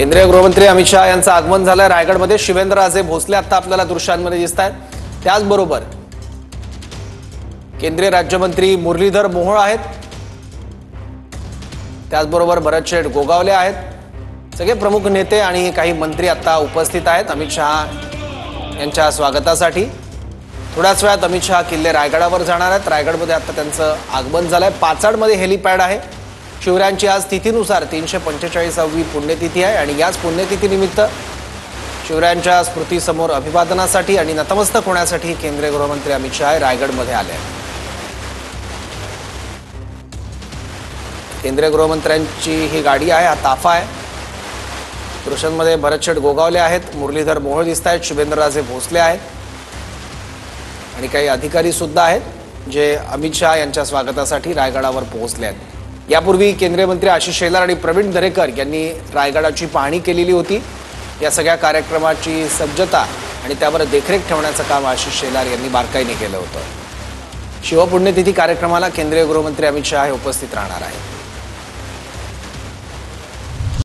केंद्रीय गृहमंत्री अमित शहा यांचं आगमन झालंय रायगडमध्ये। शिवेंद्रराजे भोसले आता आपल्याला दृश्यांमध्ये दिसतायत। त्याचबरोबर केंद्रीय राज्यमंत्री मुरलीधर मोहोळ आहेत, त्याचबरोबर भरतशेठ गोगावले आहेत। सगळे प्रमुख नेते आणि काही मंत्री आता उपस्थित आहेत अमित शहा यांच्या स्वागतासाठी। थोड्याच वेळात अमित शहा किल्ले रायगडावर जाणार आहेत। रायगडमध्ये आता त्यांचं आगमन झालंय। पाचाडमध्ये हेलिपॅड आहे। शिवरायांची आज तिथीनुसार 345वी पुण्यतिथी आहे आणि याच पुण्यतिथीनिमित्त शिवरायांच्या स्मृतीसमोर अभिवादनासाठी आणि नतमस्तक होण्यासाठी केंद्रीय गृहमंत्री अमित शहा रायगडमध्ये आले आहेत। केंद्रीय गृहमंत्र्यांची ही गाडी आहे, हा ताफा आहे। दृश्यांमध्ये भरतशेठ गोगावले आहेत, मुरलीधर मोहोळ दिसत आहेत, शिवेंद्रराजे भोसले आहेत आणि काही अधिकारी सुद्धा आहेत जे अमित शहा यांच्या स्वागतासाठी रायगडावर पोहोचले आहेत। यापूर्वी केंद्रीय मंत्री आशिष शेलार आणि प्रवीण दरेकर यांनी रायगडाची पाहणी केलेली होती। या सगळ्या कार्यक्रमाची सज्जता आणि त्यावर देखरेख ठेवण्याचं काम आशिष शेलार यांनी बारकाईने केलं होतं। शिवपुण्यतिथी कार्यक्रमाला केंद्रीय गृहमंत्री अमित शहा हे उपस्थित राहणार आहेत।